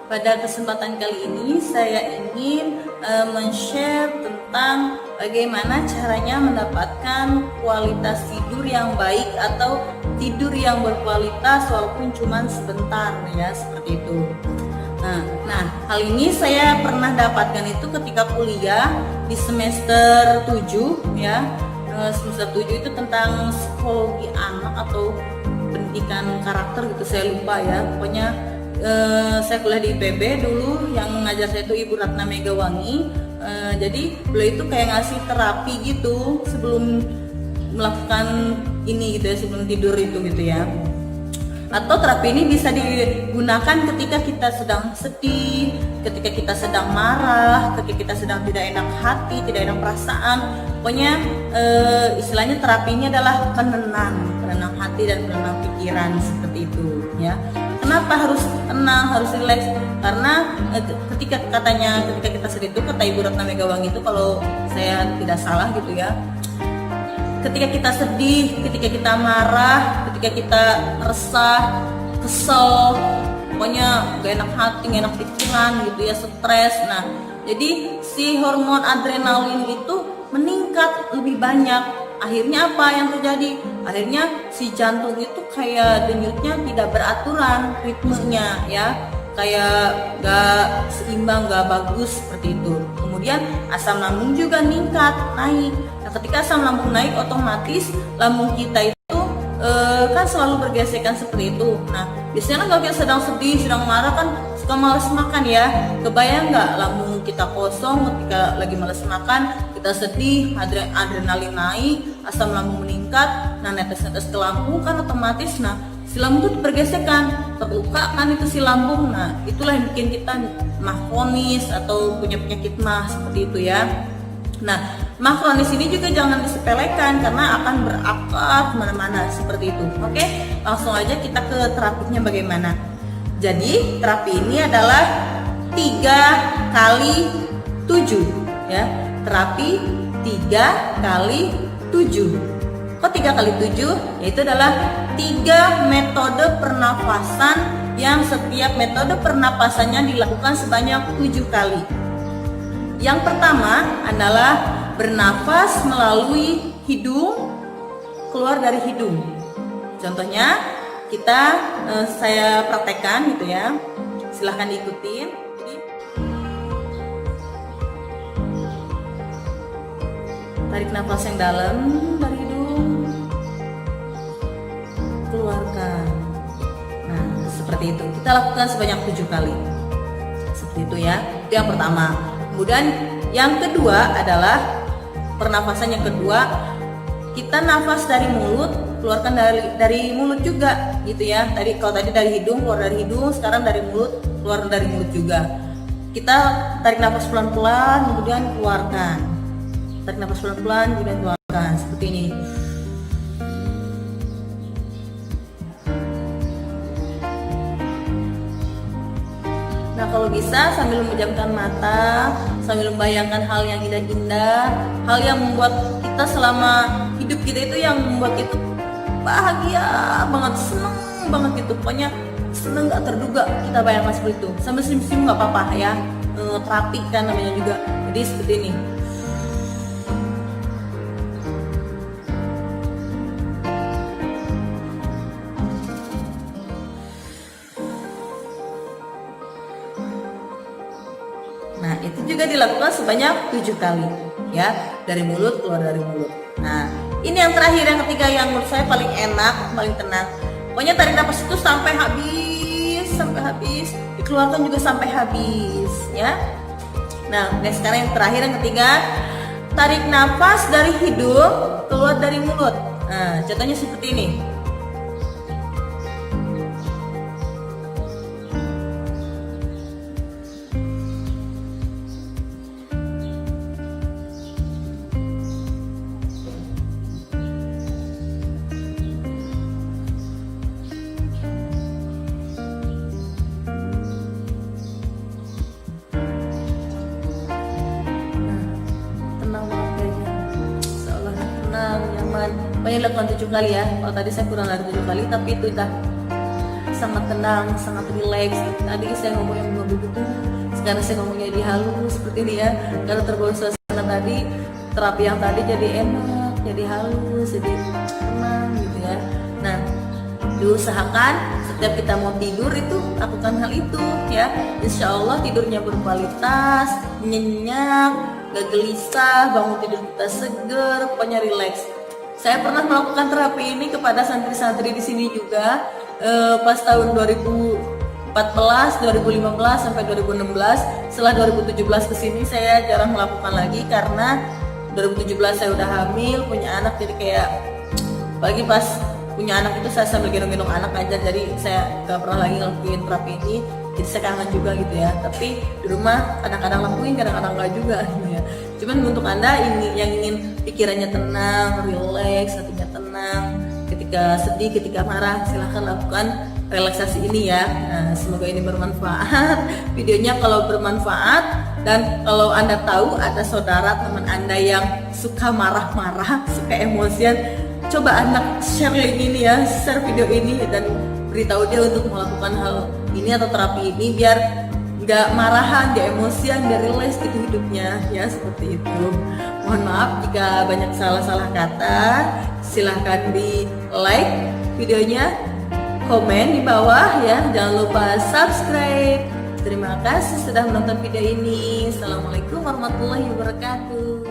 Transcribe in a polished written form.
Pada kesempatan kali ini saya ingin men-share tentang bagaimana caranya mendapatkan kualitas tidur yang baik atau tidur yang berkualitas walaupun cuma sebentar ya, seperti itu. Nah, hal ini saya pernah dapatkan itu ketika kuliah di semester 7 ya. Semester 7 itu tentang psikologi anak atau pendidikan karakter gitu, saya lupa ya. Pokoknya saya kuliah di IPB dulu, yang mengajar saya itu Ibu Ratna Megawangi. Jadi beliau itu kayak ngasih terapi gitu sebelum melakukan ini gitu ya, sebelum tidur itu gitu ya. Atau terapi ini bisa digunakan ketika kita sedang sedih, ketika kita sedang marah, ketika kita sedang tidak enak hati, tidak enak perasaan. Pokoknya istilahnya terapi ini adalah penenang hati dan penenang pikiran, seperti itu ya. Kenapa harus tenang, harus rileks? Karena ketika kita sedih itu, kata Ibu Ratna Megawangi itu kalau saya tidak salah gitu ya, ketika kita sedih, ketika kita marah, ketika kita resah, kesel, pokoknya gak enak hati, gak enak pikiran gitu ya, stres. Nah, jadi si hormon adrenalin itu meningkat lebih banyak. Akhirnya apa yang terjadi? Akhirnya si jantung itu kayak denyutnya tidak beraturan ritmenya ya, kayak gak seimbang, gak bagus, seperti itu. Kemudian asam lambung juga naik. Nah, ketika asam lambung naik, otomatis lambung kita itu kan selalu bergesekan seperti itu. Nah, biasanya kalau kita sedang sedih, sedang marah kan suka malas makan ya. Kebayang nggak lambung kita kosong ketika lagi malas makan, kita sedih, adrenalin naik, asam lambung meningkat, nah netes-netes ke lambung kan otomatis, nah si lambung itu bergesekan, terluka kan itu si lambung. Nah, itulah yang bikin kita mah kronis atau punya penyakit mah, seperti itu ya. Nah, mah kronis ini juga jangan disepelekan karena akan berakar kemana-mana, seperti itu. Oke, langsung aja kita ke terapinya bagaimana. Jadi terapi ini adalah 3 kali 7 ya. Terapi 3 kali 7. Kok 3 kali 7? Yaitu adalah 3 metode pernafasan yang setiap metode pernapasannya dilakukan sebanyak 7 kali. Yang pertama adalah bernafas melalui hidung, keluar dari hidung. Contohnya saya praktekkan gitu ya. Silahkan diikutin. Jadi, tarik nafas yang dalam dari hidung, keluarkan. Nah, seperti itu. Kita lakukan sebanyak 7 kali. Seperti itu ya. Itu yang pertama. Kemudian yang kedua adalah pernafasan yang kedua, kita nafas dari mulut, keluarkan dari mulut juga gitu ya. Kalau tadi dari hidung, keluar dari hidung, sekarang dari mulut, keluar dari mulut juga. Kita tarik nafas pelan-pelan, kemudian keluarkan. Tarik nafas pelan-pelan, kemudian keluarkan, seperti ini. Nah, kalau bisa sambil memejamkan mata, sambil membayangkan hal yang indah-indah, hal yang membuat kita selama hidup kita itu, yang membuat itu bahagia banget, seneng banget gitu. Pokoknya seneng gak terduga, kita bayangkan seperti itu. Sambil senyum-senyum gak apa-apa ya, terapi kan namanya juga. Jadi seperti ini. Nah, itu juga dilakukan sebanyak 7 kali ya, dari mulut, keluar dari mulut. Nah, ini yang terakhir, yang ketiga, yang menurut saya paling enak, paling tenang. Pokoknya tarik nafas itu sampai habis, dikeluarkan juga sampai habis ya. Nah, sekarang yang terakhir, yang ketiga, tarik nafas dari hidung, keluar dari mulut. Nah, contohnya seperti ini. Pokoknya dilakukan 7 kali ya. Kalau tadi saya kurang dari 7 kali, tapi itu udah sangat tenang, sangat rileks. Tadi saya ngomong yang belum begitu, sekarang saya ngomongnya di halus seperti ini ya, karena terbawa suasana tadi, terapi yang tadi jadi enak, jadi halus, jadi tenang gitu ya. Nah, diusahakan setiap kita mau tidur itu lakukan hal itu ya. Insya Allah tidurnya berkualitas, nyenyak, gak gelisah, bangun tidur kita seger, pokoknya rileks. Saya pernah melakukan terapi ini kepada santri-santri di sini juga pas tahun 2014, 2015 sampai 2016. Setelah 2017 ke sini saya jarang melakukan lagi karena 2017 saya udah hamil, punya anak, jadi kayak pagi pas punya anak itu saya sambil gendong-gendong anak aja, jadi saya gak pernah lagi ngelakuin terapi ini. Jadi saya kangen juga gitu ya, tapi di rumah kadang-kadang lakuin, kadang-kadang enggak juga gitu ya. Cuman untuk Anda ini yang ingin pikirannya tenang, rileks, hatinya tenang, ketika sedih, ketika marah, silahkan lakukan relaksasi ini ya. Nah, semoga ini bermanfaat videonya. Kalau bermanfaat dan kalau Anda tahu ada saudara teman Anda yang suka marah-marah, suka emosian, coba Anda share link ini ya, share video ini dan beritahu dia untuk melakukan hal ini atau terapi ini biar nggak marahan, dia emosian, dia rileks gitu hidupnya ya, seperti itu. Mohon maaf jika banyak salah-salah kata. Silahkan di like videonya, komen di bawah ya, jangan lupa subscribe. Terima kasih sudah menonton video ini. Assalamualaikum warahmatullahi wabarakatuh.